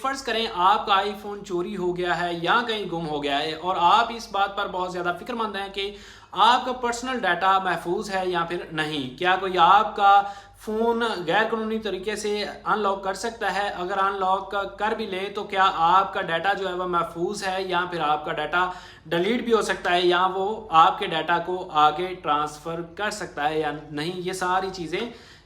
فرض کریں آپ کا آئی فون چوری ہو گیا ہے یا کہیں گم ہو گیا ہے اور آپ اس بات پر بہت زیادہ فکر مند ہیں کہ آپ کا پرسنل ڈیٹا محفوظ ہے یا پھر نہیں، کیا کوئی آپ کا فون غیر قانونی طریقے سے ان لاک کر سکتا ہے؟ اگر ان لاک کر بھی لے تو کیا آپ کا ڈیٹا جو ہے وہ محفوظ ہے یا پھر آپ کا ڈیٹا ڈیلیٹ بھی ہو سکتا ہے یا وہ آپ کے ڈیٹا کو آگے ٹرانسفر کر سکتا ہے یا نہیں؟ یہ ساری چیزیں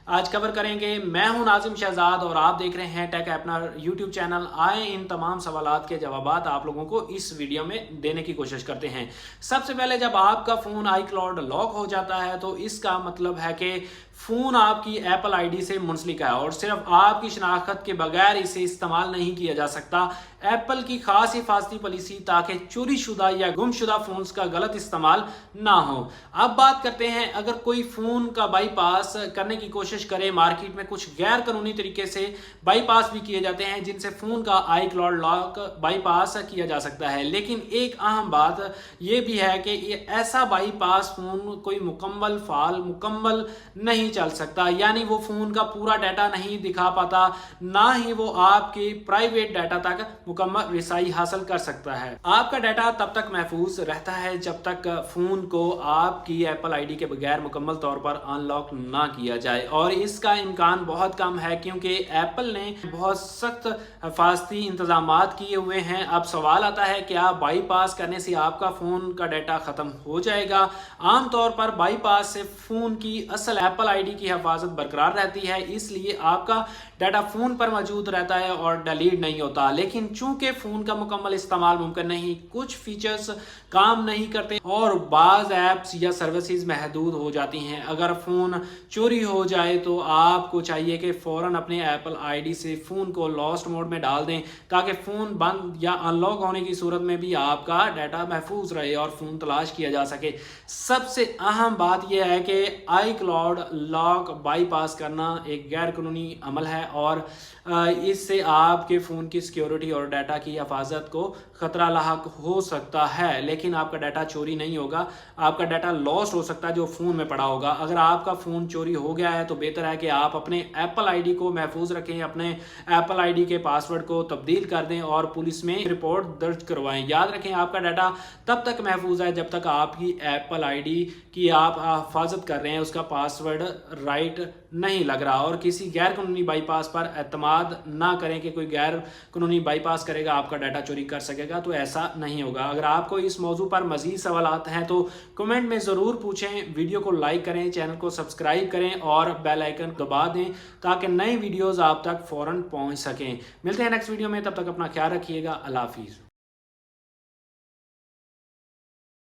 آج کور کریں گے۔ میں ہوں ناظم شہزاد اور آپ دیکھ رہے ہیں ٹیک اپنا یوٹیوب چینل۔ آئیں ان تمام سوالات کے جوابات آپ لوگوں کو اس ویڈیو میں دینے کی کوشش کرتے ہیں۔ سب سے پہلے جب آپ کا فون آئی کلاؤڈ لاک ہو جاتا ہے تو اس کا مطلب ہے کہ فون آپ کی ایپل آئی ڈی سے منسلک ہے اور صرف آپ کی شناخت کے بغیر اسے استعمال نہیں کیا جا سکتا۔ ایپل کی خاص حفاظتی پالیسی تاکہ چوری شدہ یا گم شدہ فونز کا غلط استعمال نہ ہو۔ اب بات کرتے ہیں اگر کوئی فون کا بائی پاس کرنے کی کوشش کرے، مارکیٹ میں کچھ غیر قانونی طریقے سے بائی پاس بھی کیے جاتے ہیں جن سے فون کا آئی کلاؤڈ لاک بائی پاس کیا جا سکتا ہے، لیکن ایک اہم بات یہ بھی ہے کہ ایسا بائی پاس فون کوئی مکمل نہیں چل سکتا، یعنی وہ فون کا پورا ڈیٹا نہیں دکھا پاتا، نہ ہی وہ آپ کے پرائیویٹ ڈیٹا تک مکمل رسائی حاصل کر سکتا ہے۔ آپ کا ڈیٹا تب تک محفوظ رہتا ہے جب تک فون کو آپ کی ایپل آئی ڈی کے بغیر مکمل طور پر ان لاک نہ کیا جائے، اور اس کا امکان بہت کم ہے کیونکہ ایپل نے بہت سخت حفاظتی انتظامات کیے ہوئے ہیں۔ اب سوال آتا ہے کیا بائی پاس کرنے سے آپ کا فون کا ڈیٹا ختم ہو جائے گا؟ عام طور پر بائی پاس سے فون کی اصل ایپل آئی ڈی کی حفاظت برقرار رہتی ہے، اس لیے آپ کا ڈیٹا فون پر موجود رہتا ہے اور ڈیلیٹ نہیں ہوتا، لیکن چونکہ فون کا مکمل استعمال ممکن نہیں، کچھ فیچرز کام نہیں کرتے اور بعض ایپس یا سروسز محدود ہو جاتی ہیں۔ اگر فون چوری ہو جائے تو آپ کو چاہیے کہ فوراً اپنے ایپل آئی ڈی سے فون کو لاسٹ موڈ میں ڈال دیں تاکہ فون بند یا ان لاک ہونے کی صورت میں بھی آپ کا ڈیٹا محفوظ رہے اور فون تلاش کیا جا سکے۔ سب سے اہم بات یہ ہے کہ آئی کلاؤڈ لاک بائی پاس کرنا ایک غیر قانونی عمل ہے اور اس سے آپ کے فون کی سیکیورٹی اور ڈیٹا کی حفاظت کو خطرہ لاحق ہو سکتا ہے، لیکن آپ کا ڈیٹا چوری نہیں ہوگا، آپ کا ڈیٹا لاسٹ ہو سکتا ہے جو فون میں پڑا ہوگا۔ اگر آپ کا فون چوری ہو گیا ہے تو بہتر ہے کہ آپ اپنے ایپل آئی ڈی کو محفوظ رکھیں، اپنے ایپل آئی ڈی کے پاس ورڈ کو تبدیل کر دیں اور پولیس میں رپورٹ درج کروائیں۔ یاد رکھیں آپ کا ڈیٹا تب تک محفوظ ہے جب تک آپ کی ایپل آئی ڈی کی آپ حفاظت کر رہے ہیں، اس کا پاس ورڈ رائٹ نہیں لگ رہا، اور کسی غیر قانونی بائی پاس پر اعتماد نہ کریں کہ کوئی غیر قانونی بائی پاس کرے گا آپ کا ڈیٹا چوری کر سکے گا، تو ایسا نہیں ہوگا۔ اگر آپ کو اس موضوع پر مزید سوالات ہیں تو کمنٹ میں ضرور پوچھیں، ویڈیو کو لائک کریں، چینل کو سبسکرائب کریں اور بیل آئیکن دبا دیں تاکہ نئی ویڈیوز آپ تک فوراً پہنچ سکیں۔ ملتے ہیں نیکسٹ ویڈیو میں، تب تک اپنا خیال رکھیے گا۔ اللہ حافظ۔